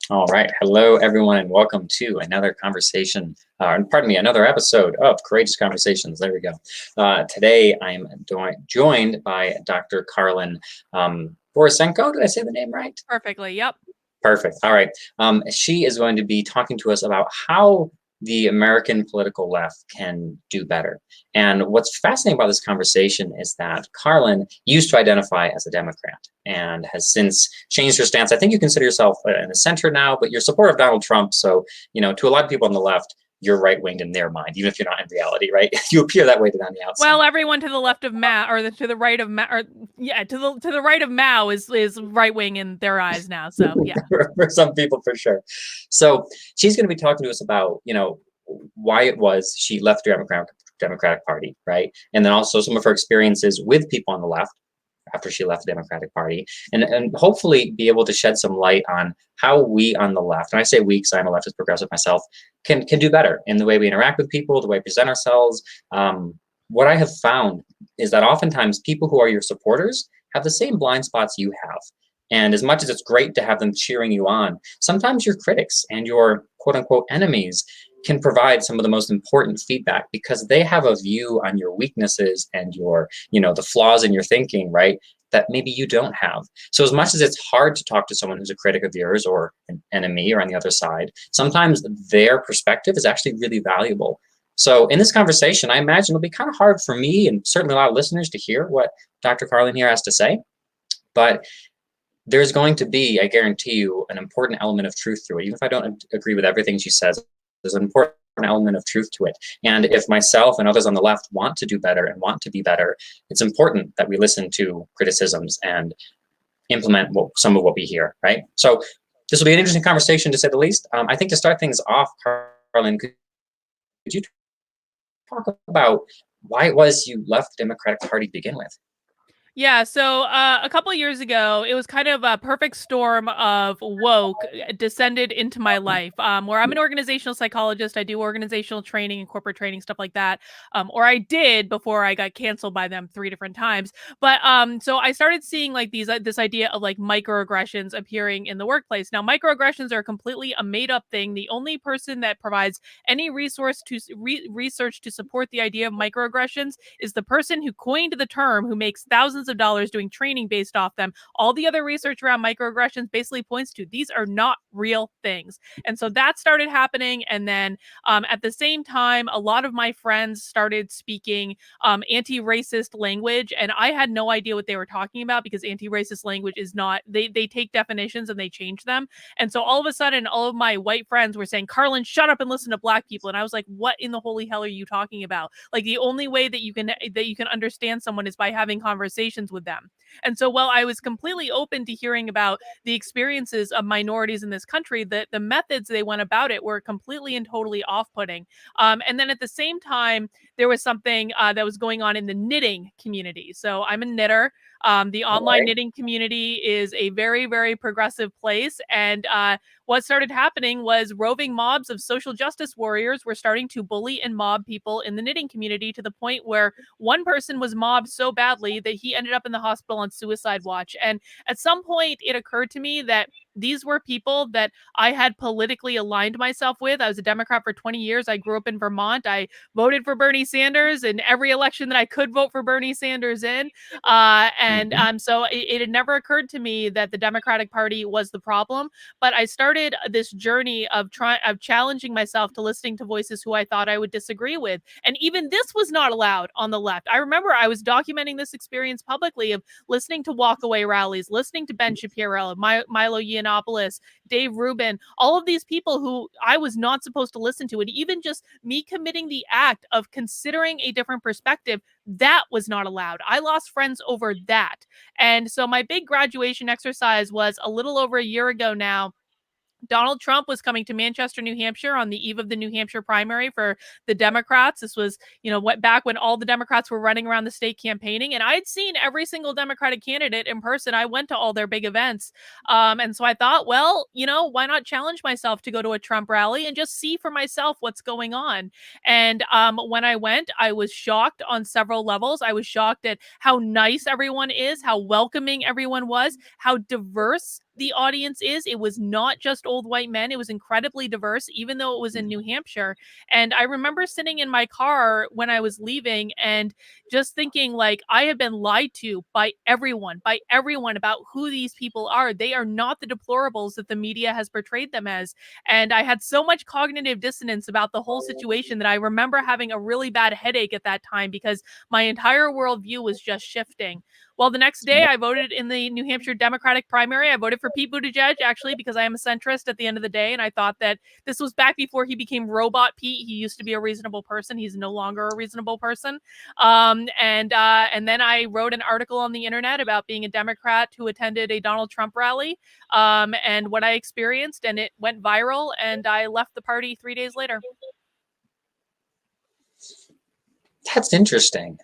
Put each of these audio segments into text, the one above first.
All right. Hello, everyone, and welcome to another conversation, another episode of Courageous Conversations. There we go. Today, I'm joined by Dr. Karlyn Borysenko. Did I say the name right? Perfectly. Yep. Perfect. All right. She is going to be talking to us about how the American political left can do better. And what's fascinating about this conversation is that Karlyn used to identify as a Democrat and has since changed her stance. I think you consider yourself in the center now, but you're supporter of Donald Trump. So, to a lot of people on the left, you're right-winged in their mind, even if you're not in reality, right? You appear that way to them on the outside. Well, everyone to the left of Mao, or to the right of Mao, or yeah, to the right of Mao is right wing in their eyes now. So yeah. For some people, for sure. So she's going to be talking to us about, why it was she left the Democratic Party, right? And then also some of her experiences with people on the left after she left the Democratic Party, and hopefully be able to shed some light on how we on the left, and I say we because I'm a leftist progressive myself, can do better in the way we interact with people, the way we present ourselves. What I have found is that oftentimes people who are your supporters have the same blind spots you have. And as much as it's great to have them cheering you on, sometimes your critics and your quote unquote enemies can provide some of the most important feedback because they have a view on your weaknesses and the flaws in your thinking, right? That maybe you don't have. So as much as it's hard to talk to someone who's a critic of yours or an enemy or on the other side, sometimes their perspective is actually really valuable. So in this conversation, I imagine it'll be kind of hard for me and certainly a lot of listeners to hear what Dr. Karlyn here has to say. But there's going to be, I guarantee you, an important element of truth through it. Even if I don't agree with everything she says, there's an important element of truth to it. And if myself and others on the left want to do better and want to be better, it's important that we listen to criticisms and implement some of what we hear, right? So this will be an interesting conversation, to say the least. I think to start things off, Karlyn, could you talk about why it was you left the Democratic Party to begin with? Yeah, so a couple of years ago, it was kind of a perfect storm of woke descended into my life. Where I'm an organizational psychologist, I do organizational training and corporate training, stuff like that. Or I did before I got canceled by them 3 different times. But so I started seeing like this idea of like microaggressions appearing in the workplace. Now, microaggressions are completely a made up thing. The only person that provides any research to support the idea of microaggressions is the person who coined the term, who makes thousands of dollars doing training based off them. All the other research around microaggressions basically points to these are not real things. And so that started happening. And then at the same time, a lot of my friends started speaking anti-racist language. And I had no idea what they were talking about because anti-racist language is not, they take definitions and they change them. And so all of a sudden, all of my white friends were saying, Karlyn, shut up and listen to black people. And I was like, what in the holy hell are you talking about? Like the only way that you can understand someone is by having conversations with them. And so while I was completely open to hearing about the experiences of minorities in this country, the methods they went about it were completely and totally off-putting. And then at the same time, there was something that was going on in the knitting community. So I'm a knitter. The All online right. knitting community is a very, very progressive place. And what started happening was roving mobs of social justice warriors were starting to bully and mob people in the knitting community to the point where one person was mobbed so badly that he ended up in the hospital on suicide watch. And at some point, it occurred to me that these were people that I had politically aligned myself with. I was a Democrat for 20 years. I grew up in Vermont. I voted for Bernie Sanders in every election that I could vote for Bernie Sanders in. And Mhm. so it had never occurred to me that the Democratic Party was the problem. But I started this journey of challenging myself to listening to voices who I thought I would disagree with. And even this was not allowed on the left. I remember I was documenting this experience publicly of listening to walkaway rallies, listening to Ben Shapiro, Milo Yiannopoulos, Dave Rubin, all of these people who I was not supposed to listen to. And even just me committing the act of considering a different perspective, that was not allowed. I lost friends over that. And so my big graduation exercise was a little over a year ago now. Donald Trump was coming to Manchester, New Hampshire on the eve of the New Hampshire primary for the Democrats. This was, back when all the Democrats were running around the state campaigning. And I had seen every single Democratic candidate in person. I went to all their big events. And so I thought, well, why not challenge myself to go to a Trump rally and just see for myself what's going on? And when I went, I was shocked on several levels. I was shocked at how nice everyone is, how welcoming everyone was, how diverse the audience is. It was not just old white men. It was incredibly diverse, even though it was in New Hampshire. And I remember sitting in my car when I was leaving and just thinking, like, I have been lied to by everyone about who these people are. They are not the deplorables that the media has portrayed them as. And I had so much cognitive dissonance about the whole situation that I remember having a really bad headache at that time because my entire worldview was just shifting. Well, the next day I voted in the New Hampshire Democratic primary. I voted for Pete Buttigieg, actually, because I am a centrist at the end of the day. And I thought that this was back before he became Robot Pete. He used to be a reasonable person. He's no longer a reasonable person. And then I wrote an article on the internet about being a Democrat who attended a Donald Trump rally and what I experienced. And it went viral. And I left the party 3 days later. That's interesting.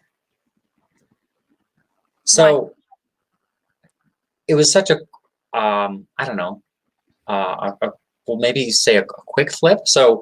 So it was such a, I don't know, well, maybe say a quick flip. So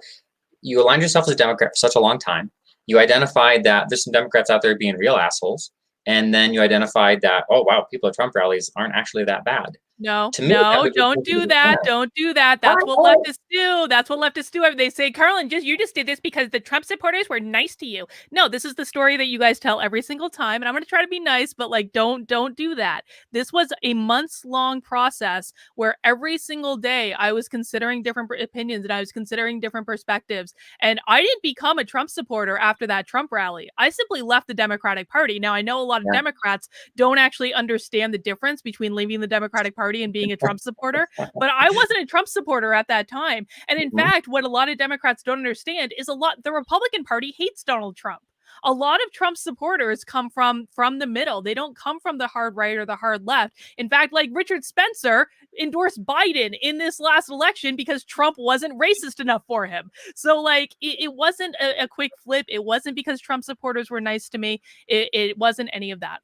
you aligned yourself as a Democrat for such a long time. You identified that there's some Democrats out there being real assholes. And then you identified that, oh, wow, people at Trump rallies aren't actually that bad. No, To me, no, don't do that. Don't do that. That's what leftists do. That's what leftists do. They say, Karlyn, you just did this because the Trump supporters were nice to you. No, this is the story that you guys tell every single time, and I'm going to try to be nice, but like, don't do that. This was a months-long process where every single day I was considering different opinions and I was considering different perspectives. And I didn't become a Trump supporter after that Trump rally. I simply left the Democratic Party. Now, I know a lot of Democrats don't actually understand the difference between leaving the Democratic Party and being a Trump supporter, but I wasn't a Trump supporter at that time. And in fact, what a lot of Democrats don't understand is the Republican Party hates Donald Trump. A lot of Trump supporters come from the middle. They don't come from the hard right or the hard left. In fact, like Richard Spencer endorsed Biden in this last election because Trump wasn't racist enough for him. So like it wasn't a quick flip. It wasn't because Trump supporters were nice to me. It wasn't any of that.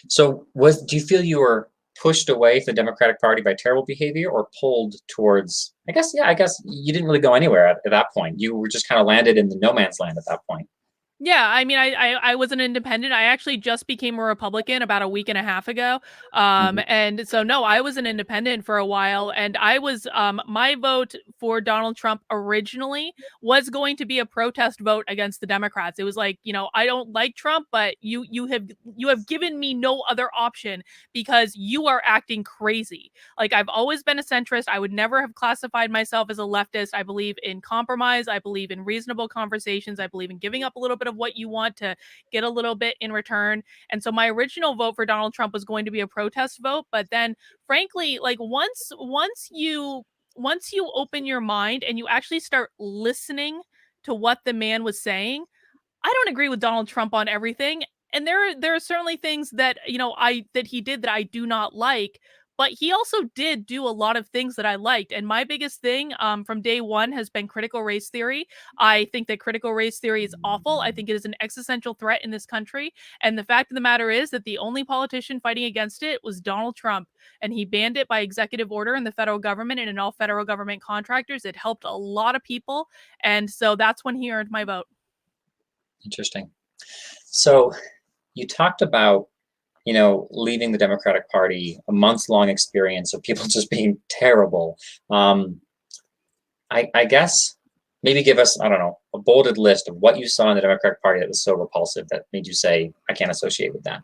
So do you feel you were pushed away from the Democratic Party by terrible behavior or pulled towards, I guess you didn't really go anywhere at that point. You were just kind of landed in the no man's land at that point. Yeah, I mean, I was an independent. I actually just became a Republican about a week and a half ago. And so no, I was an independent for a while, and I was my vote for Donald Trump originally was going to be a protest vote against the Democrats. It was like, I don't like Trump, but you have given me no other option because you are acting crazy. Like, I've always been a centrist. I would never have classified myself as a leftist. I believe in compromise. I believe in reasonable conversations. I believe in giving up a little bit of what you want to get a little bit in return. And so my original vote for Donald Trump was going to be a protest vote, but then frankly, like once you open your mind and you actually start listening to what the man was saying, I don't agree with Donald Trump on everything. And there are certainly things that, that he did that I do not like, but he also did do a lot of things that I liked. And my biggest thing from day one has been critical race theory. I think that critical race theory is awful. I think it is an existential threat in this country. And the fact of the matter is that the only politician fighting against it was Donald Trump. And he banned it by executive order in the federal government and in all federal government contractors. It helped a lot of people. And so that's when he earned my vote. Interesting. So you talked about, leaving the Democratic Party, a months-long experience of people just being terrible. I guess maybe give us, I don't know, a bolded list of what you saw in the Democratic Party that was so repulsive that made you say, I can't associate with that.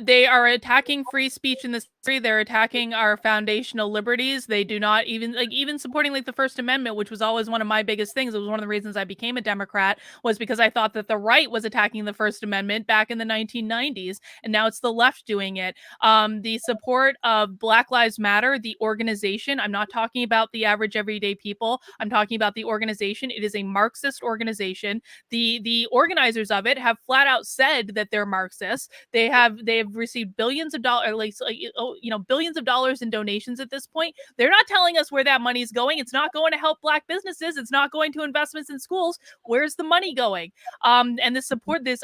They are attacking free speech in this country. They're attacking our foundational liberties. They do not even supporting like the First Amendment, which was always one of my biggest things. It was one of the reasons I became a Democrat, was because I thought that the right was attacking the First Amendment back in the 1990s, and now it's the left doing it. The support of Black Lives Matter, the organization. I'm not talking about the average everyday people. I'm talking about the organization. It is a Marxist organization. The organizers of it have flat out said that they're Marxists. They have received billions of dollars, billions of dollars in donations at this point. They're not telling us where that money's going. It's not going to help Black businesses. It's not going to investments in schools. Where's the money going? And this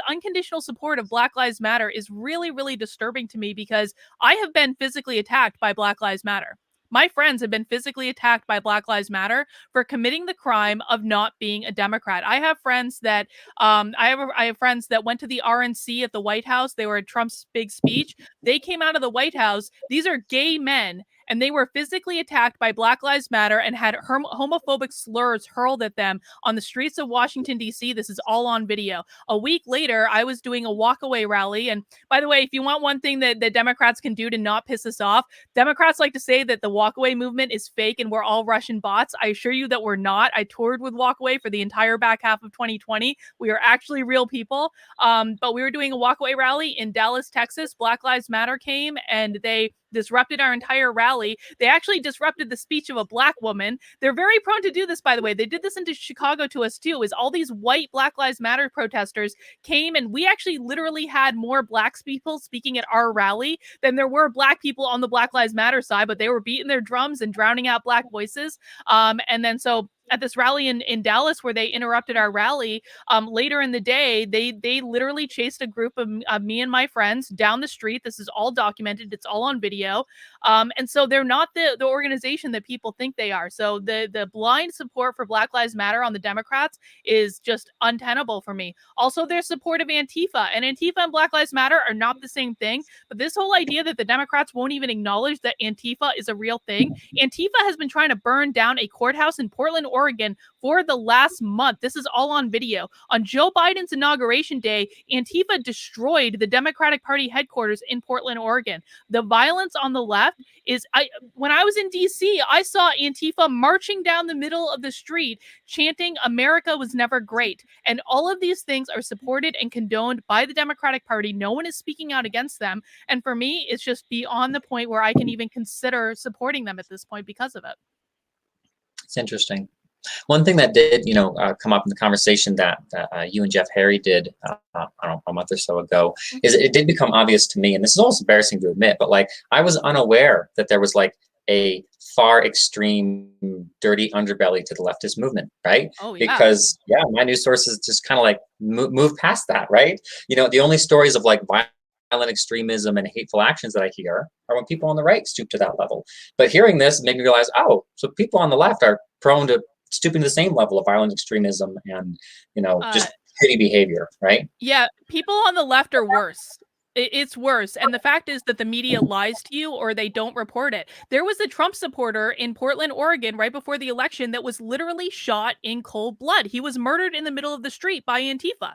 unconditional support of Black Lives Matter is really, really disturbing to me because I have been physically attacked by Black Lives Matter. My friends have been physically attacked by Black Lives Matter for committing the crime of not being a Democrat. I have friends that I have friends that went to the RNC at the White House. They were at Trump's big speech. They came out of the White House. These are gay men, and they were physically attacked by Black Lives Matter and had homophobic slurs hurled at them on the streets of Washington, D.C. This is all on video. A week later, I was doing a walkaway rally. And by the way, if you want one thing that the Democrats can do to not piss us off, Democrats like to say that the walkaway movement is fake and we're all Russian bots. I assure you that we're not. I toured with Walkaway for the entire back half of 2020. We are actually real people. But we were doing a walkaway rally in Dallas, Texas. Black Lives Matter came and they disrupted our entire rally. They actually disrupted the speech of a Black woman. They're very prone to do this, by the way. They did this into Chicago to us too, is all these white Black Lives Matter protesters came, and we actually literally had more Black people speaking at our rally than there were Black people on the Black Lives Matter side, but they were beating their drums and drowning out Black voices. And then so at this rally in Dallas where they interrupted our rally, later in the day, they literally chased a group of me and my friends down the street. This is all documented. It's all on video. And so they're not the organization that people think they are. So the blind support for Black Lives Matter on the Democrats is just untenable for me. Also, their support of Antifa. And Antifa and Black Lives Matter are not the same thing. But this whole idea that the Democrats won't even acknowledge that Antifa is a real thing. Antifa has been trying to burn down a courthouse in Portland, Oregon for the last month. This is all on video. On Joe Biden's inauguration day, Antifa destroyed the Democratic Party headquarters in Portland, Oregon. The violence on the left is, when I was in DC, I saw Antifa marching down the middle of the street chanting America was never great. And all of these things are supported and condoned by the Democratic Party. No one is speaking out against them. And for me, it's just beyond the point where I can even consider supporting them at this point because of it. It's interesting. One thing that did, come up in the conversation that you and Jeff Harry did, I don't know, a month or so ago, is it did become obvious to me, and this is also embarrassing to admit, but like I was unaware that there was like a far extreme dirty underbelly to the leftist movement, right? Oh, yeah. Because my news sources just kind of like move past that, right? The only stories of like violent extremism and hateful actions that I hear are when people on the right stoop to that level. But hearing this made me realize, oh, so people on the left are prone to stooping to the same level of violent extremism and, just shitty behavior, right? Yeah, people on the left are worse. It's worse. And the fact is that the media lies to you or they don't report it. There was a Trump supporter in Portland, Oregon, right before the election that was literally shot in cold blood. He was murdered in the middle of the street by Antifa.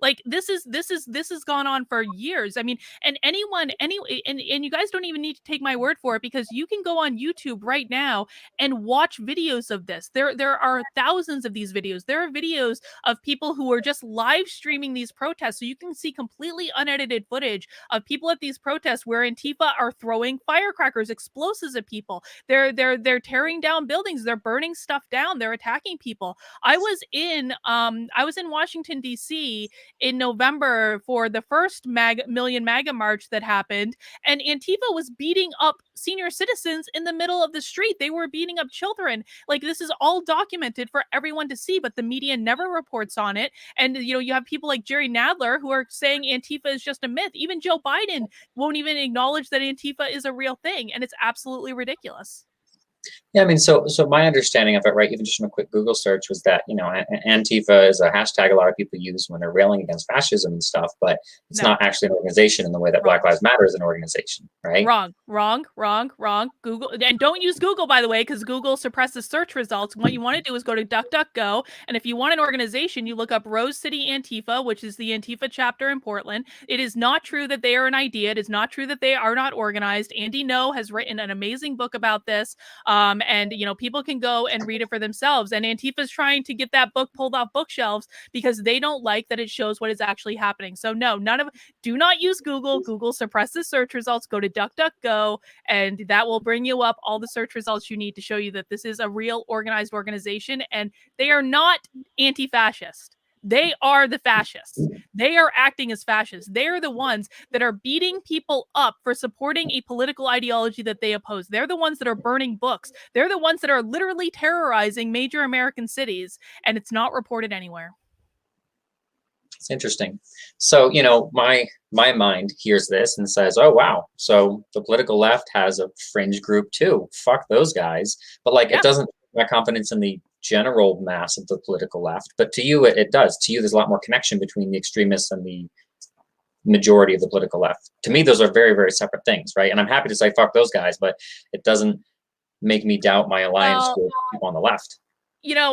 Like this has gone on for years. I mean, and and you guys don't even need to take my word for it because you can go on YouTube right now and watch videos of this. There are thousands of these videos. There are videos of people who are just live streaming these protests. So you can see completely unedited footage of people at these protests where Antifa are throwing firecrackers, explosives at people. They're tearing down buildings, they're burning stuff down, they're attacking people. I was in Washington, D.C. in November for the first Million MAGA march that happened, and Antifa was beating up senior citizens in the middle of the street. They were beating up children. Like this is all documented for everyone to see, but the media never reports on it. And you have people like Jerry Nadler who are saying Antifa is just a myth. Even Joe Biden won't even acknowledge that Antifa is a real thing, and it's absolutely ridiculous. Yeah, I mean, so my understanding of it, right, even just from a quick Google search, was that Antifa is a hashtag a lot of people use when they're railing against fascism and stuff, but it's not actually an organization in the way that Black Lives Matter is an organization, right? Wrong. Google, and don't use Google, by the way, because Google suppresses search results. What you want to do is go to DuckDuckGo, and if you want an organization, you look up Rose City Antifa, which is the Antifa chapter in Portland. It is not true that they are an idea. It is not true that they are not organized. Andy No has written an amazing book about this. And people can go and read it for themselves. And Antifa's trying to get that book pulled off bookshelves because they don't like that it shows what is actually happening. So no, do not use Google. Google suppresses search results. Go to DuckDuckGo, and that will bring you up all the search results you need to show you that this is a real organized organization, and they are not anti-fascist. They are the fascists. They are acting as fascists. They are the ones that are beating people up for supporting a political ideology that they oppose. They're the ones that are burning books. They're the ones that are literally terrorizing major American cities, and it's not reported anywhere. It's interesting. So, my mind hears this and says, oh, wow. So the political left has a fringe group too. Fuck those guys. But it doesn't have my confidence in the general mass of the political left. But to you, it does. To you, there's a lot more connection between the extremists and the majority of the political left. To me, those are very, very separate things, right? And I'm happy to say fuck those guys, but it doesn't make me doubt my alliance Well, with people on the left.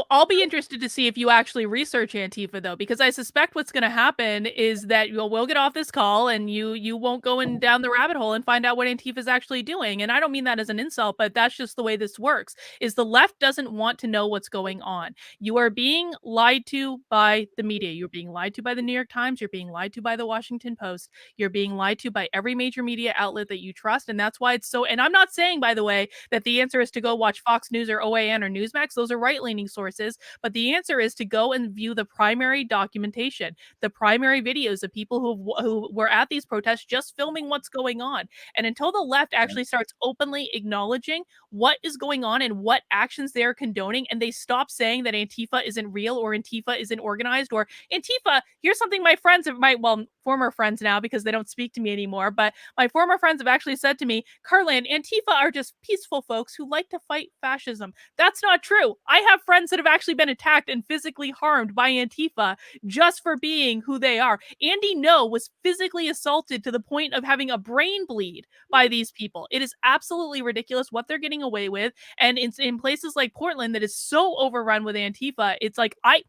I'll be interested to see if you actually research Antifa though, because I suspect what's going to happen is that we'll get off this call and you won't go in down the rabbit hole and find out what Antifa is actually doing. And I don't mean that as an insult, but that's just the way this works. Is the left doesn't want to know what's going on. You are being lied to by the media. You're being lied to by the New York Times. You're being lied to by the Washington Post. You're being lied to by every major media outlet that you trust, and that's why it's so. And I'm not saying, by the way, that the answer is to go watch Fox News or OAN or Newsmax. Those are right-leaning sources, but the answer is to go and view the primary documentation, the primary videos of people who were at these protests just filming what's going on. And until the left actually starts openly acknowledging what is going on and what actions they are condoning, and they stop saying that Antifa isn't real or Antifa isn't organized or Antifa, here's something my friends have well, former friends now because they don't speak to me anymore, but my former friends have actually said to me, Karlyn, Antifa are just peaceful folks who like to fight fascism. That's not true. I have friends that have actually been attacked and physically harmed by Antifa just for being who they are. Andy No was physically assaulted to the point of having a brain bleed by these people. It is absolutely ridiculous what they're getting away with. And in places like Portland that is so overrun with Antifa, it's like I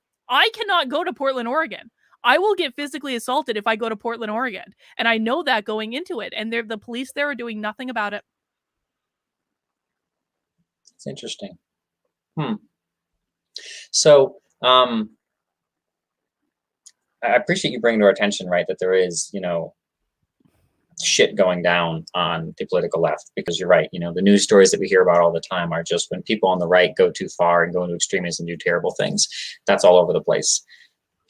cannot go to Portland, Oregon. I will get physically assaulted if I go to Portland, Oregon. And I know that going into it. And the police there are doing nothing about it. It's interesting. So I appreciate you bringing to our attention, right, that there is, shit going down on the political left, because you're right, the news stories that we hear about all the time are just when people on the right go too far and go into extremism and do terrible things. That's all over the place.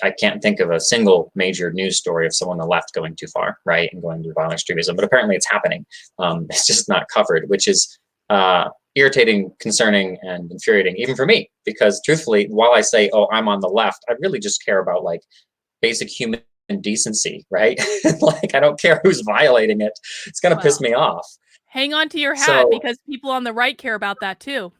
I can't think of a single major news story of someone on the left going too far, right, and going to violent extremism, but apparently it's happening. It's just not covered, which is irritating, concerning, and infuriating, even for me, because truthfully, while I say, oh, I'm on the left, I really just care about like basic human decency, right? Like, I don't care who's violating it. It's going to piss me off. Hang on to your hat, because people on the right care about that too.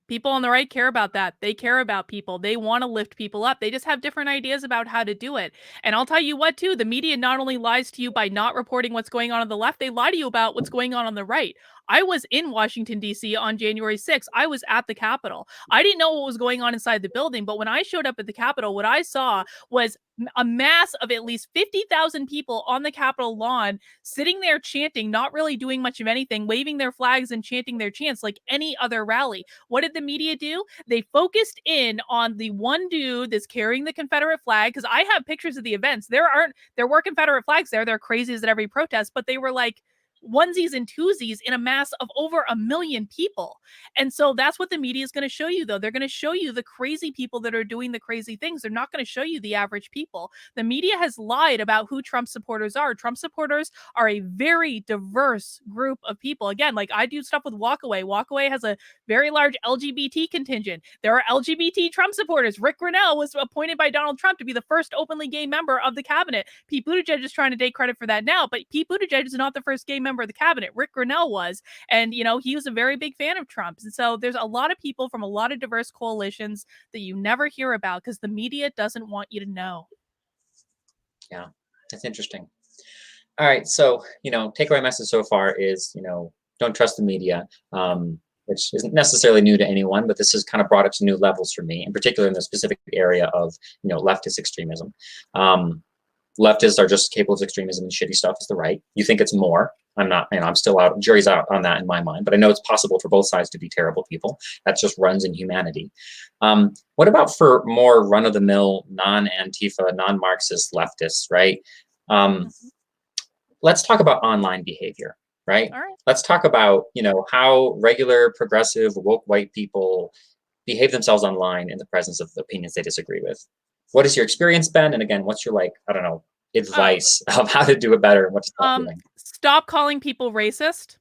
People on the right care about that. They care about people. They want to lift people up. They just have different ideas about how to do it. And I'll tell you what, too, the media not only lies to you by not reporting what's going on the left, they lie to you about what's going on the right. I was in Washington, D.C. on January 6th. I was at the Capitol. I didn't know what was going on inside the building, but when I showed up at the Capitol, what I saw was a mass of at least 50,000 people on the Capitol lawn sitting there chanting, not really doing much of anything, waving their flags and chanting their chants like any other rally. What did the media do? They focused in on the one dude that's carrying the Confederate flag, because I have pictures of the events. There were Confederate flags there. They're crazies at every protest, but they were like onesies and twosies in a mass of over 1 million people. And so that's what the media is going to show you, though. They're going to show you the crazy people that are doing the crazy things. They're not going to show you the average people. The media has lied about who Trump supporters are. Trump supporters are a very diverse group of people. Again, like I do stuff with Walkaway. Walkaway has a very large LGBT contingent. There are LGBT Trump supporters. Rick Grinnell was appointed by Donald Trump to be the first openly gay member of the cabinet. Pete Buttigieg is trying to take credit for that now, but Pete Buttigieg is not the first gay member of the cabinet. Rick Grinnell was, and he was a very big fan of Trump's. And so there's a lot of people from a lot of diverse coalitions that you never hear about because the media doesn't want you to know. Yeah, that's interesting. All right, so takeaway message so far is don't trust the media, which isn't necessarily new to anyone, but this has kind of brought it to new levels for me, in particular in the specific area of leftist extremism. Leftists are just capable of extremism and shitty stuff as the right. You think it's more. I'm not, I'm still out, jury's out on that in my mind, but I know it's possible for both sides to be terrible people. That just runs in humanity. What about for more run-of-the-mill, non-Antifa, non-Marxist leftists, right? Let's talk about online behavior, right? All right. Let's talk about, how regular, progressive, woke white people behave themselves online in the presence of opinions they disagree with. What has your experience been? And again, what's your advice of how to do it better and what to stop doing? Stop calling people racist.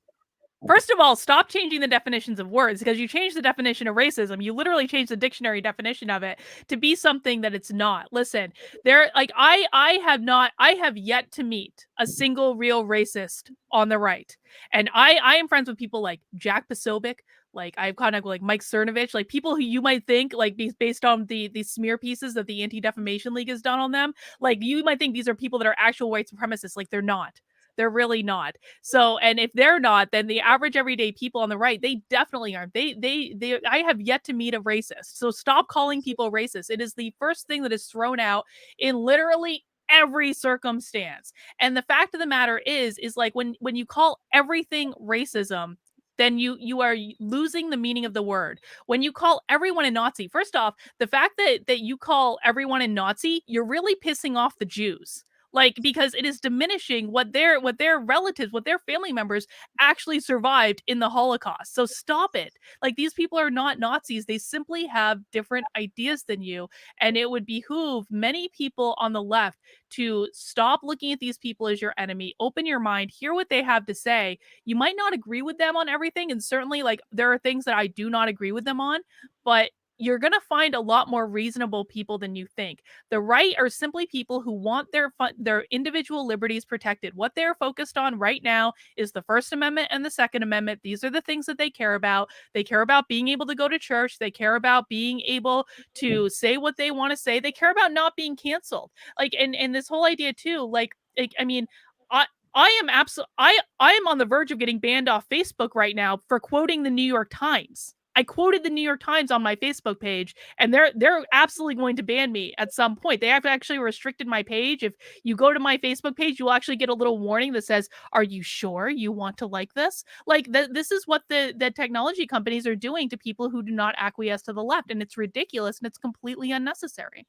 First of all, stop changing the definitions of words, because you change the definition of racism. You literally change the dictionary definition of it to be something that it's not. Listen, I have yet to meet a single real racist on the right. And I am friends with people like Jack Posobiec, Like I've kind of like Mike Cernovich, like people who you might think like based on the smear pieces that the Anti-Defamation League has done on them, like you might think these are people that are actual white supremacists. Like they're not. They're really not. So, and if they're not, then the average everyday people on the right, they definitely aren't. They. I have yet to meet a racist. So stop calling people racist. It is the first thing that is thrown out in literally every circumstance. And the fact of the matter is like when you call everything racism, then you are losing the meaning of the word. When you call everyone a Nazi, first off, the fact that you call everyone a Nazi, you're really pissing off the Jews. Like because it is diminishing what their relatives, what their family members actually survived in the Holocaust. So stop it. Like these people are not Nazis. They simply have different ideas than you. And it would behoove many people on the left to stop looking at these people as your enemy, open your mind, hear what they have to say. You might not agree with them on everything. And certainly, like, there are things that I do not agree with them on, but you're going to find a lot more reasonable people than you think. The right are simply people who want their individual liberties protected. What they're focused on right now is the First Amendment and the Second Amendment. These are the things that they care about. They care about being able to go to church. They care about being able to say what they want to say. They care about not being canceled. Like, and this whole idea too, like I mean, I am I am on the verge of getting banned off Facebook right now for quoting the New York Times. I quoted the New York Times on my Facebook page, and they're absolutely going to ban me at some point. They have actually restricted my page. If you go to my Facebook page, you'll actually get a little warning that says, "Are you sure you want to like this?" Like this is what the technology companies are doing to people who do not acquiesce to the left, and it's ridiculous and it's completely unnecessary.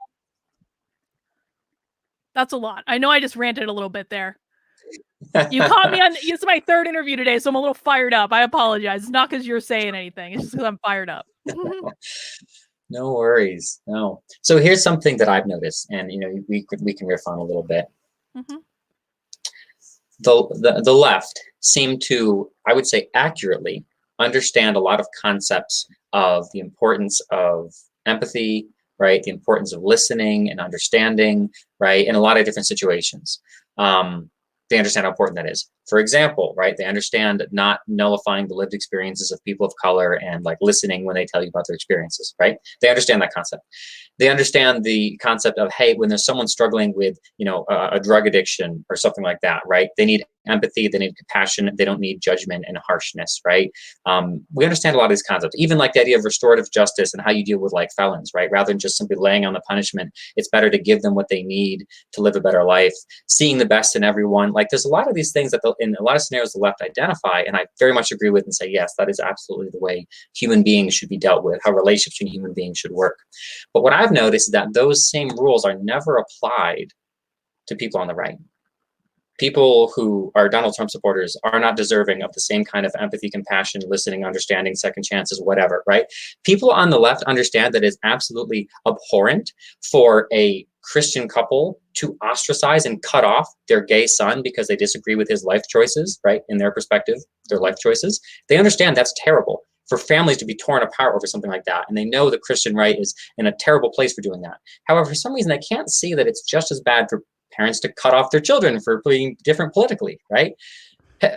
That's a lot. I know I just ranted a little bit there. You caught me on. It's my third interview today, so I'm a little fired up. I apologize. It's not because you're saying anything. It's just because I'm fired up. No worries. No. So here's something that I've noticed, and we can riff on a little bit. Mhm. The left seem to, I would say, accurately understand a lot of concepts of the importance of empathy, right? The importance of listening and understanding, right? In a lot of different situations. They understand how important that is. For example, right? They understand not nullifying the lived experiences of people of color and like listening when they tell you about their experiences, right? They understand that concept. They understand the concept of, hey, when there's someone struggling with, a drug addiction or something like that, right? They need empathy, they need compassion, they don't need judgment and harshness, right? We understand a lot of these concepts, even like the idea of restorative justice and how you deal with like felons, right? Rather than just simply laying on the punishment, it's better to give them what they need to live a better life, seeing the best in everyone. Like there's a lot of these things that in a lot of scenarios the left identify, and I very much agree with and say, yes, that is absolutely the way human beings should be dealt with, how relationships between human beings should work. But what I've noticed is that those same rules are never applied to people on the right. People who are Donald Trump supporters are not deserving of the same kind of empathy, compassion, listening, understanding, second chances, whatever, right? People on the left understand that it's absolutely abhorrent for a Christian couple to ostracize and cut off their gay son because they disagree with his life choices, right? In their perspective, their life choices. They understand that's terrible for families to be torn apart over something like that. And they know the Christian right is in a terrible place for doing that. However, for some reason, they can't see that it's just as bad for parents to cut off their children for being different politically, right?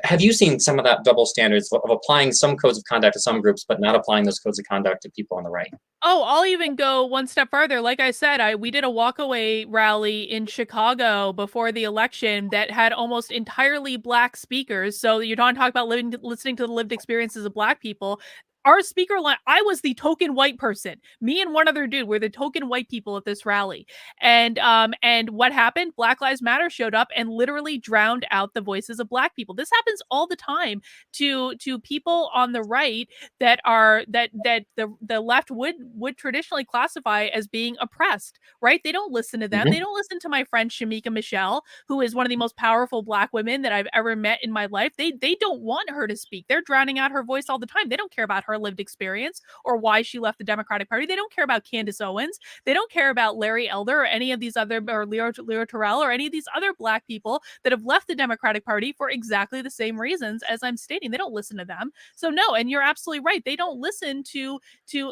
Have you seen some of that double standards of applying some codes of conduct to some groups, but not applying those codes of conduct to people on the right? Oh, I'll even go one step further. Like I said, we did a walkaway rally in Chicago before the election that had almost entirely black speakers. So you're talking about listening to the lived experiences of black people. Our speaker line, I was the token white person. Me and one other dude were the token white people at this rally. And what happened? Black Lives Matter showed up and literally drowned out the voices of black people. This happens all the time to people on the right that the left would traditionally classify as being oppressed, right? They don't listen to them. Mm-hmm. They don't listen to my friend Shamika Michelle, who is one of the most powerful black women that I've ever met in my life. They don't want her to speak. They're drowning out her voice all the time. They don't care about her lived experience or why she left the Democratic Party. They don't care about Candace Owens. They don't care about Larry Elder or any of these other, or Leo Terrell or any of these other black people that have left the Democratic Party for exactly the same reasons as I'm stating. They don't listen to them. So no, and you're absolutely right. They don't listen to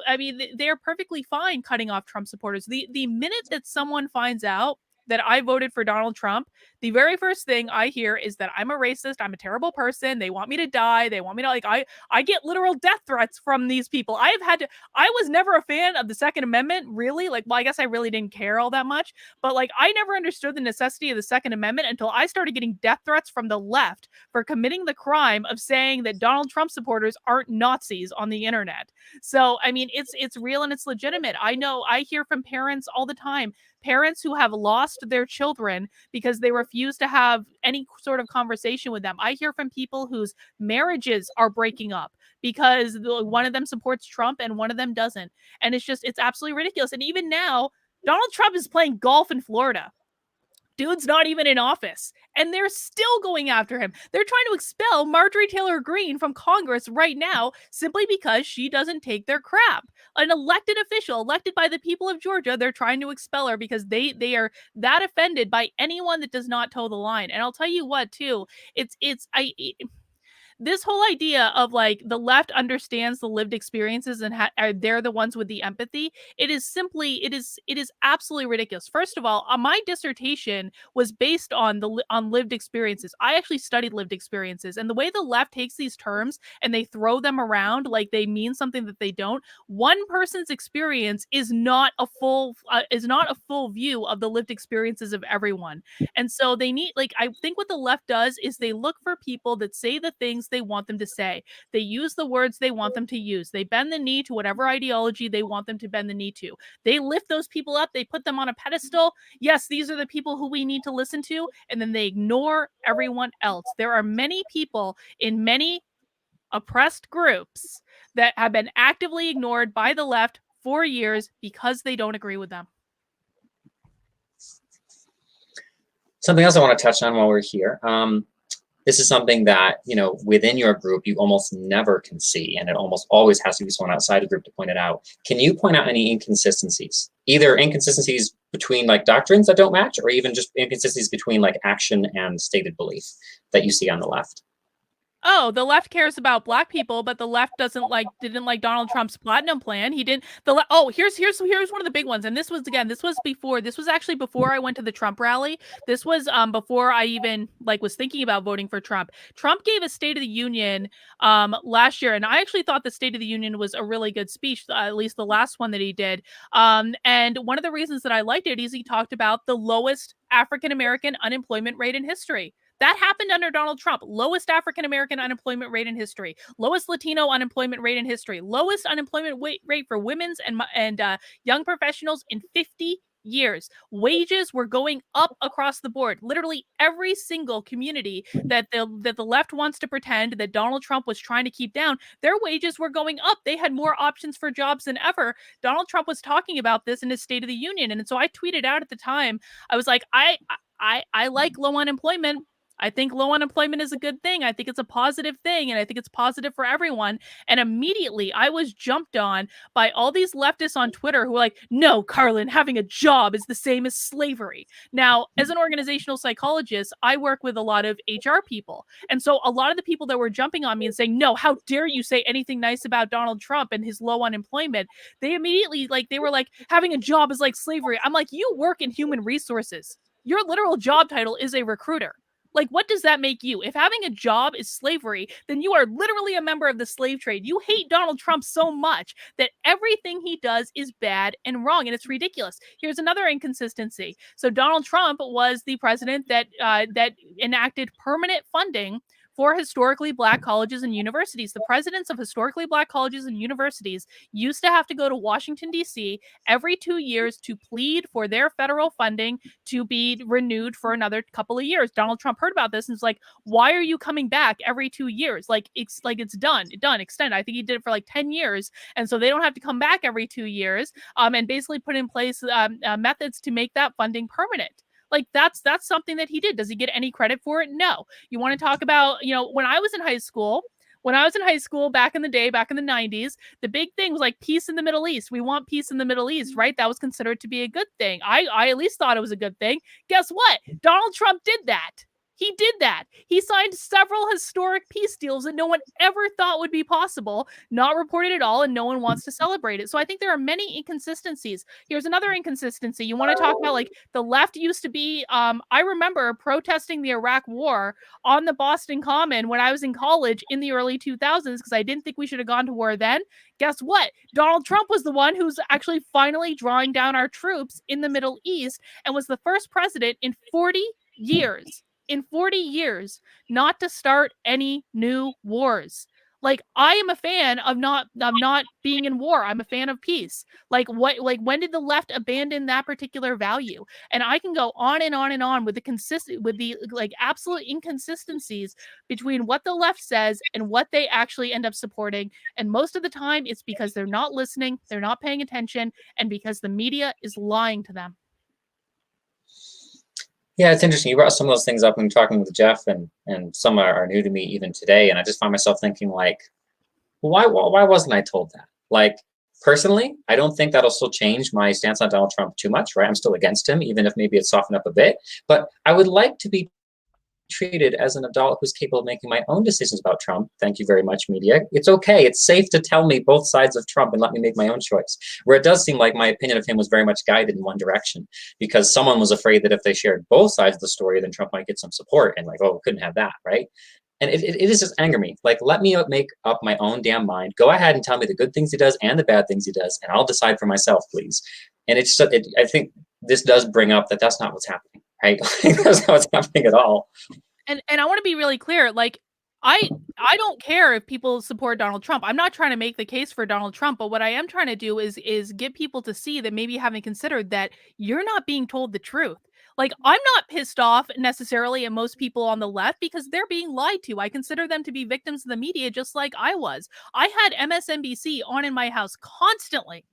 I mean, they're perfectly fine cutting off Trump supporters. The minute that someone finds out that I voted for Donald Trump, the very first thing I hear is that I'm a racist, I'm a terrible person, they want me to die, they want me to like I get literal death threats from these people. I was never a fan of the Second Amendment, really. Like, well, I guess I really didn't care all that much, but like I never understood the necessity of the Second Amendment until I started getting death threats from the left for committing the crime of saying that Donald Trump supporters aren't Nazis on the internet. So, I mean, it's real and it's legitimate. I know I hear from parents all the time, parents who have lost their children because they refuse to have any sort of conversation with them. I hear from people whose marriages are breaking up because one of them supports Trump and one of them doesn't. And it's absolutely ridiculous. And even now, Donald Trump is playing golf in Florida. Dude's not even in office, and they're still going after him. They're trying to expel Marjorie Taylor Greene from Congress right now simply because she doesn't take their crap. An elected official, elected by the people of Georgia, they're trying to expel her because they are that offended by anyone that does not toe the line. And I'll tell you what, too, it's I this whole idea of like the left understands the lived experiences and they're the ones with the empathy, it is absolutely ridiculous. First of all, my dissertation was based on lived experiences. I actually studied lived experiences, and the way the left takes these terms and they throw them around like they mean something that they don't. One person's experience is not a full view of the lived experiences of everyone. And so they need, like, I think what the left does is they look for people that say the things they want them to say. They use the words they want them to use. They bend the knee to whatever ideology they want them to bend the knee to. They lift those people up, they put them on a pedestal. Yes, these are the people who we need to listen to, and then they ignore everyone else. There are many people in many oppressed groups that have been actively ignored by the left for years because they don't agree with them. Something else I want to touch on while we're here. This is something that, within your group, you almost never can see, and it almost always has to be someone outside the group to point it out. Can you point out any inconsistencies? Either inconsistencies between like doctrines that don't match, or even just inconsistencies between like action and stated belief that you see on the left? Oh, the left cares about black people, but the left didn't like Donald Trump's platinum plan. He didn't here's one of the big ones. And this was actually before I went to the Trump rally. This was before I even was thinking about voting for Trump. Trump gave a State of the Union last year, and I actually thought the State of the Union was a really good speech, at least the last one that he did. And one of the reasons that I liked it is he talked about the lowest African American unemployment rate in history. That happened under Donald Trump. Lowest African American unemployment rate in history, lowest Latino unemployment rate in history, lowest unemployment rate for women's and young professionals in 50 years. Wages were going up across the board. Literally every single community that the left wants to pretend that Donald Trump was trying to keep down, their wages were going up. They had more options for jobs than ever. Donald Trump was talking about this in his State of the Union, and so I tweeted out at the time. I was like, I like low unemployment. I think low unemployment is a good thing. I think it's a positive thing, and I think it's positive for everyone. And immediately I was jumped on by all these leftists on Twitter who were like, no, Karlyn, having a job is the same as slavery. Now, as an organizational psychologist, I work with a lot of HR people. And so a lot of the people that were jumping on me and saying, no, how dare you say anything nice about Donald Trump and his low unemployment? They immediately, they were like, having a job is like slavery. I'm like, you work in human resources. Your literal job title is a recruiter. Like, what does that make you? If having a job is slavery, then you are literally a member of the slave trade. You hate Donald Trump so much that everything he does is bad and wrong, and it's ridiculous. Here's another inconsistency. So Donald Trump was the president that enacted permanent funding for historically black colleges and universities. The presidents of historically black colleges and universities used to have to go to Washington, D.C. every 2 years to plead for their federal funding to be renewed for another couple of years. Donald Trump heard about this and was like, why are you coming back every 2 years? It's done, extend. I think he did it for 10 years. And so they don't have to come back every 2 years and basically put in place methods to make that funding permanent. That's something that he did. Does he get any credit for it? No. You want to talk about, when I was in high school back in the day, back in the 90s, the big thing was peace in the Middle East. We want peace in the Middle East, right? That was considered to be a good thing. I at least thought it was a good thing. Guess what? Donald Trump did that. He did that. He signed several historic peace deals that no one ever thought would be possible, not reported at all, and no one wants to celebrate it. So I think there are many inconsistencies. Here's another inconsistency. You want to talk about like the left used to be, I remember protesting the Iraq war on the Boston Common when I was in college in the early 2000s because I didn't think we should have gone to war then. Guess what? Donald Trump was the one who's actually finally drawing down our troops in the Middle East and was the first president in 40 years not to start any new wars. Like, I am a fan of not being in war. I'm a fan of peace. Like, when did the left abandon that particular value? And I can go on and on and on with the like absolute inconsistencies between what the left says and what they actually end up supporting. And most of the time it's because they're not listening, they're not paying attention, and because the media is lying to them. Yeah, it's interesting. You brought some of those things up when talking with Jeff, and some are new to me even today. And I just find myself thinking, like, why wasn't I told that? Like, personally, I don't think that'll still change my stance on Donald Trump too much, right? I'm still against him, even if maybe it's softened up a bit. But I would like to be treated as an adult who's capable of making my own decisions about Trump. Thank you very much, media. It's okay. It's safe to tell me both sides of Trump and let me make my own choice. Where it does seem like my opinion of him was very much guided in one direction because someone was afraid that if they shared both sides of the story, then Trump might get some support and like, oh, couldn't have that, right? And it is just anger me. Like, let me make up my own damn mind. Go ahead and tell me the good things he does and the bad things he does, and I'll decide for myself, please. And it's just, I think this does bring up that that's not what's happening, right? That's not what's happening at all. And I want to be really clear, like, I don't care if people support Donald Trump. I'm not trying to make the case for Donald Trump, but what I am trying to do is get people to see that maybe haven't considered that you're not being told the truth. Like, I'm not pissed off necessarily at most people on the left because they're being lied to. I consider them to be victims of the media just like I was. I had MSNBC on in my house constantly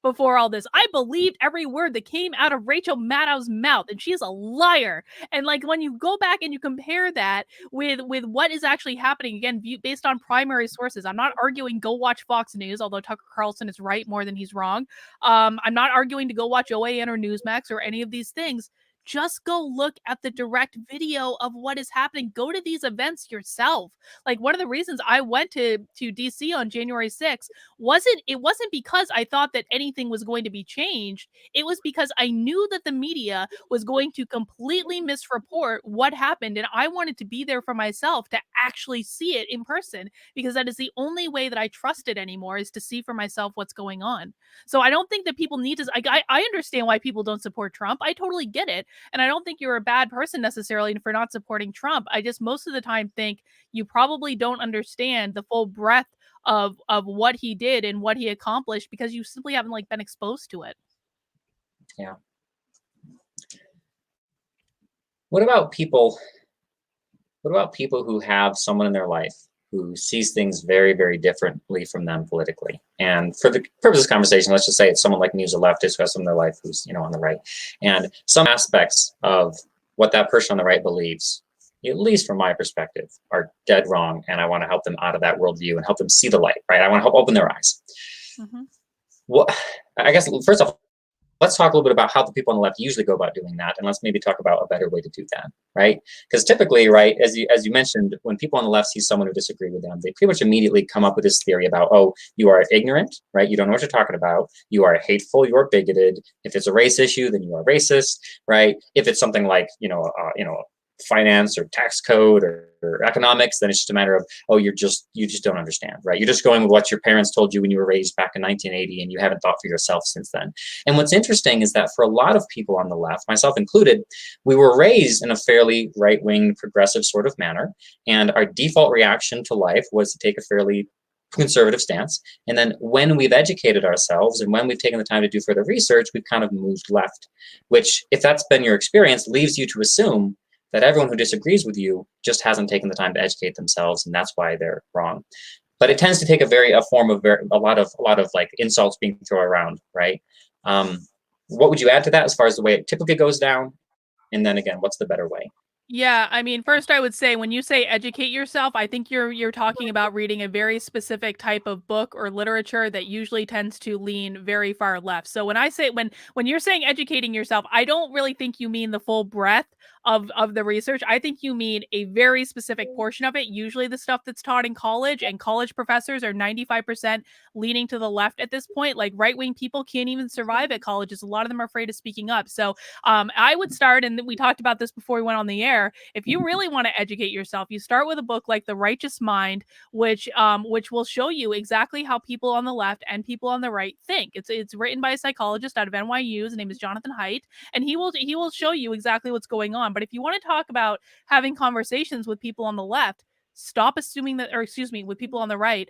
before all this. I believed every word that came out of Rachel Maddow's mouth, and she is a liar. And like when you go back and you compare that with what is actually happening, again, based on primary sources, I'm not arguing go watch Fox News, although Tucker Carlson is right more than he's wrong. I'm not arguing to go watch OAN or Newsmax or any of these things. Just go look at the direct video of what is happening. Go to these events yourself. Like, one of the reasons I went to DC on January 6th wasn't because I thought that anything was going to be changed. It was because I knew that the media was going to completely misreport what happened, and I wanted to be there for myself to actually see it in person, because that is the only way that I trust it anymore, is to see for myself what's going on. So I don't think that people need to. I understand why people don't support Trump. I totally get it. And I don't think you're a bad person necessarily for not supporting Trump. I just most of the time think you probably don't understand the full breadth of what he did and what he accomplished because you simply haven't like been exposed to it. Yeah. What about people who have someone in their life who sees things very, very differently from them politically? And for the purpose of this conversation, let's just say it's someone like me who's a leftist who has someone in their life who's, on the right. And some aspects of what that person on the right believes, at least from my perspective, are dead wrong. And I want to help them out of that worldview and help them see the light, right? I want to help open their eyes. Mm-hmm. Well, I guess, first off, let's talk a little bit about how the people on the left usually go about doing that, and let's maybe talk about a better way to do that, right? Because typically, right, as you mentioned, when people on the left see someone who disagrees with them, they pretty much immediately come up with this theory about, oh, you are ignorant, right? You don't know what you're talking about. You are hateful. You are bigoted. If it's a race issue, then you are racist, right? If it's something like, finance or tax code or economics, then it's just a matter of, oh, you just don't understand, right? You're just going with what your parents told you when you were raised back in 1980, and you haven't thought for yourself since then. And what's interesting is that for a lot of people on the left, myself included, we were raised in a fairly right-wing progressive sort of manner, and our default reaction to life was to take a fairly conservative stance. And then when we've educated ourselves and when we've taken the time to do further research, we've kind of moved left, which, if that's been your experience, leaves you to assume that everyone who disagrees with you just hasn't taken the time to educate themselves, and that's why they're wrong. But it tends to take a form of a lot of like insults being thrown around, right? What would you add to that as far as the way it typically goes down? And then again, what's the better way? Yeah, I mean, first I would say when you say educate yourself, I think you're talking about reading a very specific type of book or literature that usually tends to lean very far left. So when I say when you're saying educating yourself, I don't really think you mean the full breadth of the research. I think you mean a very specific portion of it, usually the stuff that's taught in college, and college professors are 95% leaning to the left at this point. Like right-wing people can't even survive at colleges. A lot of them are afraid of speaking up. So I would start, and we talked about this before we went on the air. If you really want to educate yourself, you start with a book like The Righteous Mind, which will show you exactly how people on the left and people on the right think. It's written by a psychologist out of NYU. His name is Jonathan Haidt, and he will show you exactly what's going on. But if you want to talk about having conversations with people on the left, stop assuming that, or excuse me, with people on the right,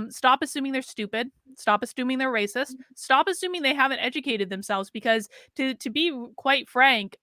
stop assuming they're stupid, stop assuming they're racist, stop assuming they haven't educated themselves, because to be quite frank,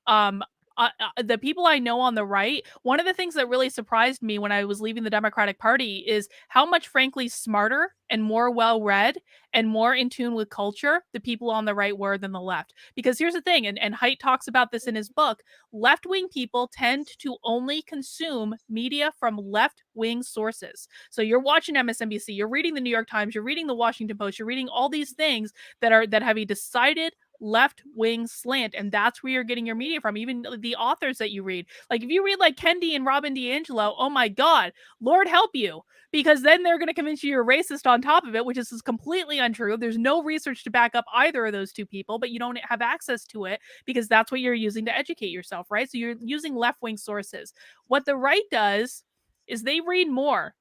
the people I know on the right, one of the things that really surprised me when I was leaving the Democratic Party is how much, frankly, smarter and more well read and more in tune with culture the people on the right were than the left. Because here's the thing, and Haidt talks about this in his book, left wing people tend to only consume media from left wing sources. So you're watching MSNBC, you're reading the New York Times, you're reading the Washington Post, you're reading all these things that have a decided left wing slant, and that's where you're getting your media from. Even the authors that you read, like if you read like Kendi and Robin DiAngelo, oh my god, Lord help you, because then they're going to convince you you're racist on top of it, which is completely untrue. There's no research to back up either of those two people, but you don't have access to it because that's what you're using to educate yourself, right? So you're using left wing sources. What the right does is they read more.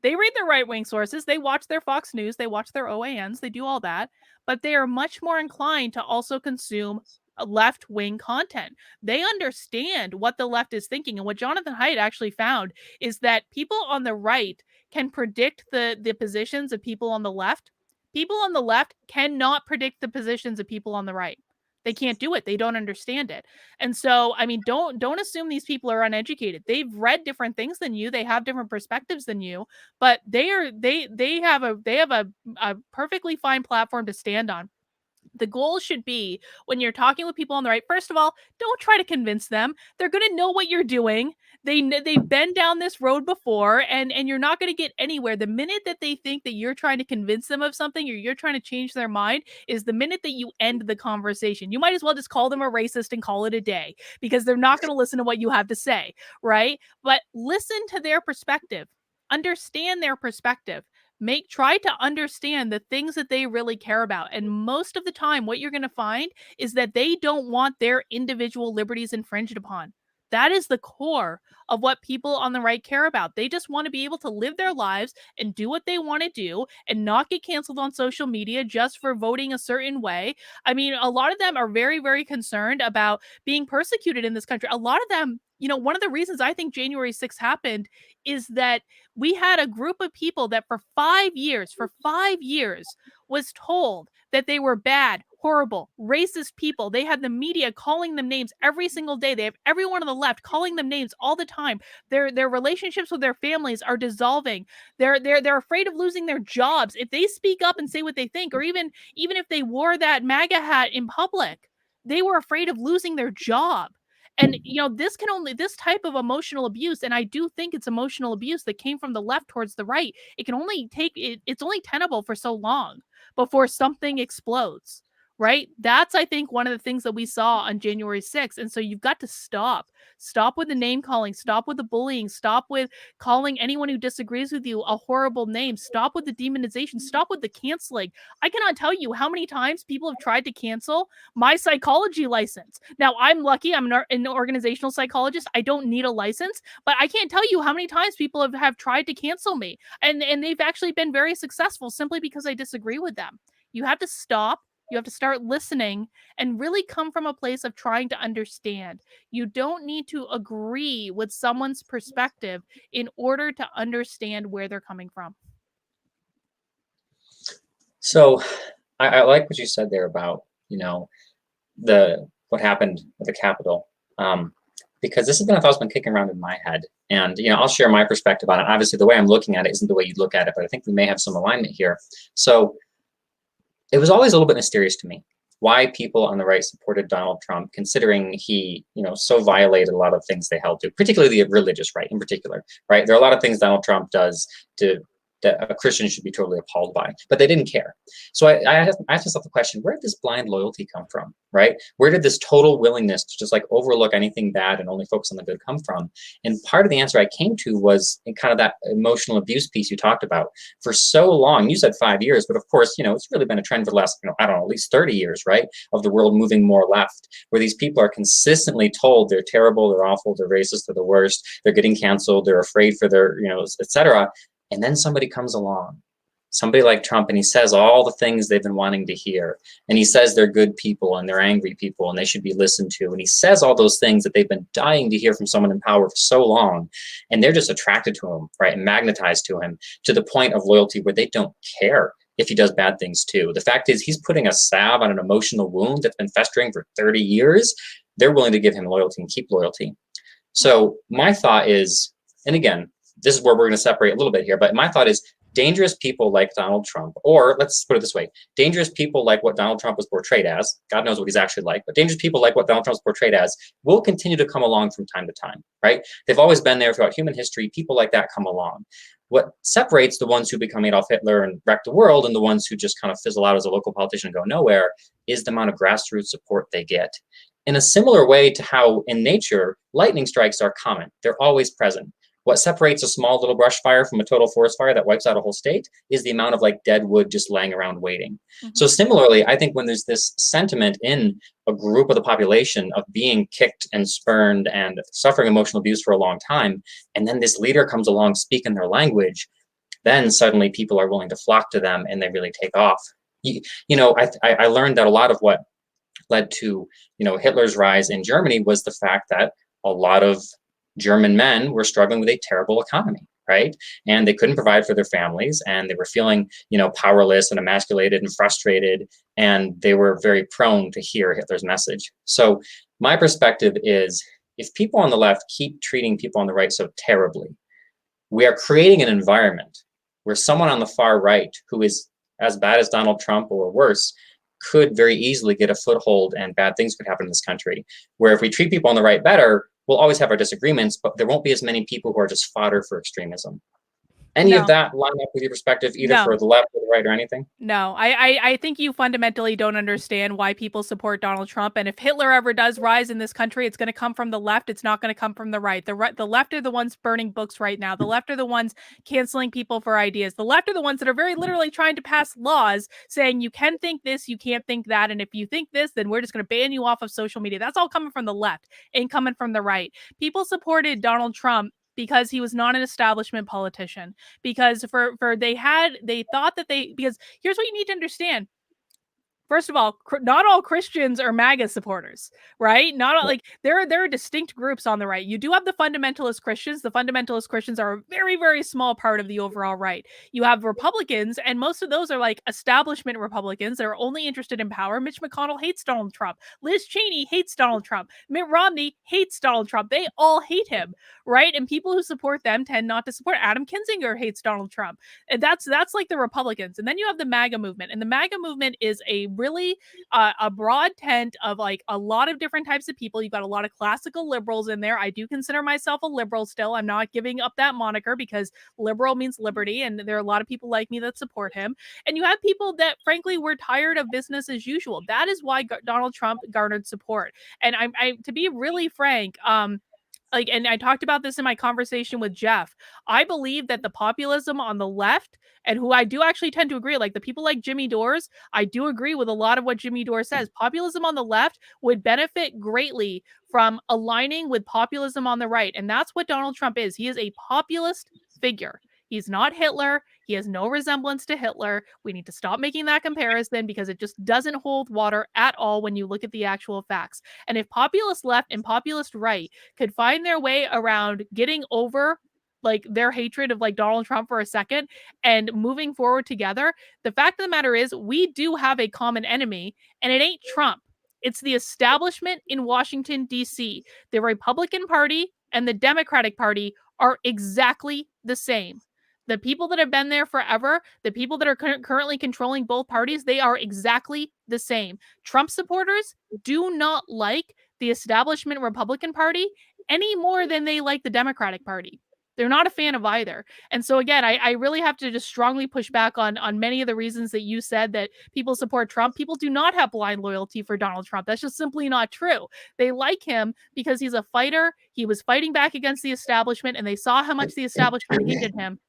They read their right wing sources, they watch their Fox News, they watch their OANs, they do all that, but they are much more inclined to also consume left wing content. They understand what the left is thinking. And what Jonathan Haidt actually found is that people on the right can predict the positions of people on the left. People on the left cannot predict the positions of people on the right. They can't do it. They don't understand it. And so, I mean, don't assume these people are uneducated. They've read different things than you. They have different perspectives than you, but they have a perfectly fine platform to stand on. The goal should be, when you're talking with people on the right, first of all, don't try to convince them. They're going to know what you're doing. They've been down this road before, and you're not going to get anywhere. The minute that they think that you're trying to convince them of something, or you're trying to change their mind, is the minute that you end the conversation. You might as well just call them a racist and call it a day, because they're not going to listen to what you have to say, right? But listen to their perspective. Understand their perspective. Try to understand the things that they really care about. And most of the time, what you're going to find is that they don't want their individual liberties infringed upon. That is the core of what people on the right care about. They just want to be able to live their lives and do what they want to do and not get canceled on social media just for voting a certain way. I mean, a lot of them are very, very concerned about being persecuted in this country. A lot of them, one of the reasons I think January 6th happened is that we had a group of people that for 5 years was told that they were bad, horrible, racist people. They had the media calling them names every single day. They have everyone on the left calling them names all the time. Their relationships with their families are dissolving. They're afraid of losing their jobs if they speak up and say what they think, or even if they wore that MAGA hat in public, they were afraid of losing their job. And this type of emotional abuse, and I do think it's emotional abuse that came from the left towards the right, it's only tenable for so long before something explodes, right? That's, I think, one of the things that we saw on January 6th. And so you've got to stop with the name calling, stop with the bullying, stop with calling anyone who disagrees with you a horrible name, stop with the demonization, stop with the canceling. I cannot tell you how many times people have tried to cancel my psychology license. Now, I'm lucky. I'm an organizational psychologist. I don't need a license, but I can't tell you how many times people have tried to cancel me. And they've actually been very successful simply because I disagree with them. You have to stop. You have to start listening and really come from a place of trying to understand. You don't need to agree with someone's perspective in order to understand where they're coming from. So I like what you said there about, what happened at the Capitol. Because this has been a thought that's been kicking around in my head. And, I'll share my perspective on it. Obviously, the way I'm looking at it isn't the way you look at it, but I think we may have some alignment here. So it was always a little bit mysterious to me. why people on the right supported Donald Trump, considering he, so violated a lot of things they held to, particularly the religious right in particular, right? There are a lot of things Donald Trump does to that a Christian should be totally appalled by, but they didn't care. So I asked myself the question, where did this blind loyalty come from, right? Where did this total willingness to just like overlook anything bad and only focus on the good come from? And part of the answer I came to was in kind of that emotional abuse piece you talked about. For so long, you said 5 years, but of course, it's really been a trend for the last, I don't know, at least 30 years, right? Of the world moving more left, where these people are consistently told they're terrible, they're awful, they're racist, they're the worst, they're getting canceled, they're afraid for their, etc. And then somebody comes along, somebody like Trump, and he says all the things they've been wanting to hear. And he says they're good people and they're angry people and they should be listened to. And he says all those things that they've been dying to hear from someone in power for so long. And they're just attracted to him, right? And magnetized to him to the point of loyalty where they don't care if he does bad things too. The fact is, he's putting a salve on an emotional wound that's been festering for 30 years. They're willing to give him loyalty and keep loyalty. So my thought is, and again, this is where we're going to separate a little bit here, but my thought is dangerous people like Donald Trump, or let's put it this way, dangerous people like what Donald Trump was portrayed as, God knows what he's actually like, but dangerous people like what Donald Trump was portrayed as will continue to come along from time to time, right? They've always been there throughout human history. People like that come along. What separates the ones who become Adolf Hitler and wreck the world and the ones who just kind of fizzle out as a local politician and go nowhere is the amount of grassroots support they get. In a similar way to how in nature, lightning strikes are common. They're always present. What separates a small little brush fire from a total forest fire that wipes out a whole state is the amount of like dead wood just laying around waiting. Mm-hmm. So similarly, I think when there's this sentiment in a group of the population of being kicked and spurned and suffering emotional abuse for a long time, and then this leader comes along speaking their language, then suddenly people are willing to flock to them and they really take off. I learned that a lot of what led to, Hitler's rise in Germany was the fact that a lot of German men were struggling with a terrible economy, right? And they couldn't provide for their families and they were feeling, powerless and emasculated and frustrated. And they were very prone to hear Hitler's message. So my perspective is if people on the left keep treating people on the right so terribly, we are creating an environment where someone on the far right who is as bad as Donald Trump or worse could very easily get a foothold and bad things could happen in this country. Where if we treat people on the right better, we'll always have our disagreements, but there won't be as many people who are just fodder for extremism. Any of that line up with your perspective, either for the left or the right or anything? No, I think you fundamentally don't understand why people support Donald Trump. And if Hitler ever does rise in this country, it's going to come from the left. It's not going to come from the right. The left are the ones burning books right now. The left are the ones canceling people for ideas. The left are the ones that are very literally trying to pass laws saying you can think this, you can't think that. And if you think this, then we're just going to ban you off of social media. That's all coming from the left, ain't coming from the right. People supported Donald Trump because he was not an establishment politician, because they thought that because here's what you need to understand. First of all, not all Christians are MAGA supporters, right? Not all, like there are distinct groups on the right. You do have the fundamentalist Christians. The fundamentalist Christians are a very, very small part of the overall right. You have Republicans, and most of those are like establishment Republicans that are only interested in power. Mitch McConnell hates Donald Trump. Liz Cheney hates Donald Trump. Mitt Romney hates Donald Trump. They all hate him, right? And people who support them tend not to support. Adam Kinzinger hates Donald Trump. And that's like the Republicans. And then you have the MAGA movement. And the MAGA movement is a really a broad tent of like a lot of different types of people. You've got a lot of classical liberals in there. I do consider myself a liberal still. I'm not giving up that moniker because liberal means liberty, and there are a lot of people like me that support him. And you have people that frankly were tired of business as usual. That is why Donald Trump garnered support. And I to be really frank, and I talked about this in my conversation with Jeff. I believe that the populism on the left, and who I do actually tend to agree, like the people like Jimmy Dores, I do agree with a lot of what Jimmy Dores says. Populism on the left would benefit greatly from aligning with populism on the right. And that's what Donald Trump is. He is a populist figure. He's not Hitler. He has no resemblance to Hitler. We need to stop making that comparison because it just doesn't hold water at all when you look at the actual facts. And if populist left and populist right could find their way around getting over like their hatred of like Donald Trump for a second and moving forward together, the fact of the matter is we do have a common enemy, and it ain't Trump. It's the establishment in Washington, D.C. The Republican Party and the Democratic Party are exactly the same. The people that have been there forever, the people that are currently controlling both parties, they are exactly the same. Trump supporters do not like the establishment Republican Party any more than they like the Democratic Party. They're not a fan of either. And so again, I really have to just strongly push back on many of the reasons that you said that people support Trump. People do not have blind loyalty for Donald Trump. That's just simply not true. They like him because he's a fighter. He was fighting back against the establishment, and they saw how much the establishment hated him.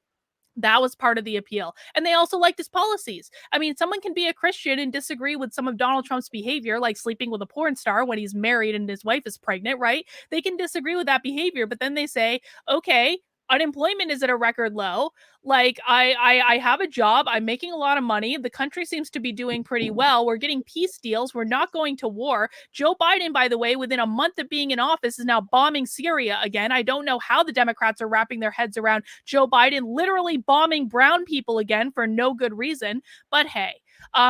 That was part of the appeal. And they also liked his policies. I mean, someone can be a Christian and disagree with some of Donald Trump's behavior, like sleeping with a porn star when he's married and his wife is pregnant, right? They can disagree with that behavior, but then they say, okay, unemployment is at a record low. Like I have a job. I'm making a lot of money. The country seems to be doing pretty well. We're getting peace deals. We're not going to war. Joe Biden, by the way, within a month of being in office, is now bombing Syria again. I don't know how the Democrats are wrapping their heads around Joe Biden literally bombing brown people again for no good reason. But hey,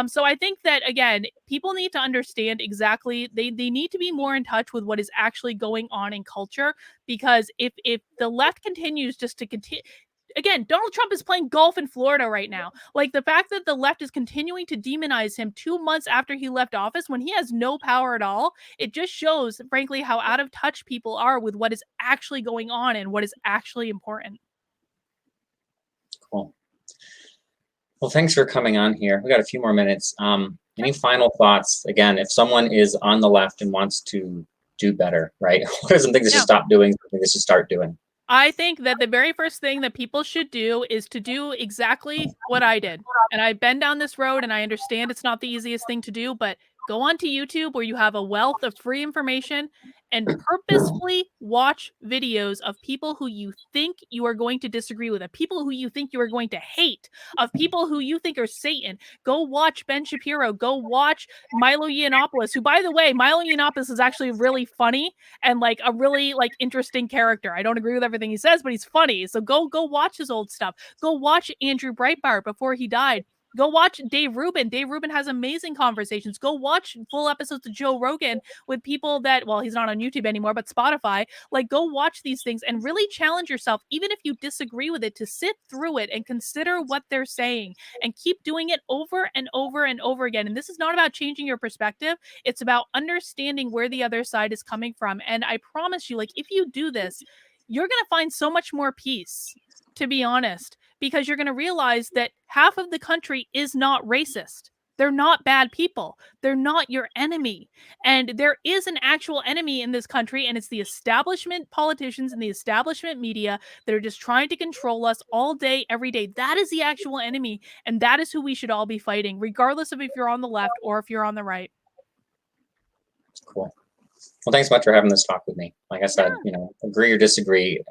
so I think that again, people need to understand exactly they need to be more in touch with what is actually going on in culture, because if the left continues just to continue. Again, Donald Trump is playing golf in Florida right now. Like the fact that the left is continuing to demonize him 2 months after he left office when he has no power at all, it just shows, frankly, how out of touch people are with what is actually going on and what is actually important. Cool. Well, thanks for coming on here. We got a few more minutes. Any final thoughts? Again, if someone is on the left and wants to do better, right? What are some things they should stop doing? Something they should start doing? I think that the very first thing that people should do is to do exactly what I did. And I've been down this road, and I understand it's not the easiest thing to do, but go onto YouTube where you have a wealth of free information and purposefully watch videos of people who you think you are going to disagree with, of people who you think you are going to hate, of people who you think are Satan. Go watch Ben Shapiro. Go watch Milo Yiannopoulos, who, by the way, Milo Yiannopoulos is actually really funny and like a really like interesting character. I don't agree with everything he says, but he's funny. So go watch his old stuff. Go watch Andrew Breitbart before he died. Go watch Dave Rubin. Dave Rubin has amazing conversations. Go watch full episodes of Joe Rogan with people that, well, he's not on YouTube anymore, but Spotify. Like, go watch these things and really challenge yourself, even if you disagree with it, to sit through it and consider what they're saying and keep doing it over and over and over again. And this is not about changing your perspective. It's about understanding where the other side is coming from. And I promise you, like, if you do this, you're going to find so much more peace, to be honest, because you're going to realize that half of the country is not racist. They're not bad people. They're not your enemy. And there is an actual enemy in this country, and it's the establishment politicians and the establishment media that are just trying to control us all day, every day. That is the actual enemy, and that is who we should all be fighting, regardless of if you're on the left or if you're on the right. Cool. Well, thanks so much for having this talk with me. Like I said, agree or disagree.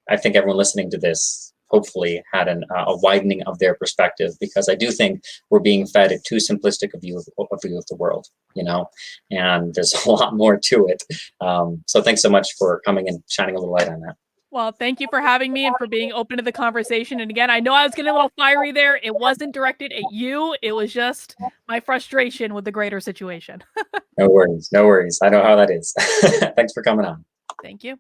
I think everyone listening to this hopefully had a widening of their perspective, because I do think we're being fed a too simplistic a view of the world, and there's a lot more to it. So thanks so much for coming and shining a little light on that. Well, thank you for having me and for being open to the conversation. And again, I know I was getting a little fiery there. It wasn't directed at you. It was just my frustration with the greater situation. No worries. No worries. I know how that is. Thanks for coming on. Thank you.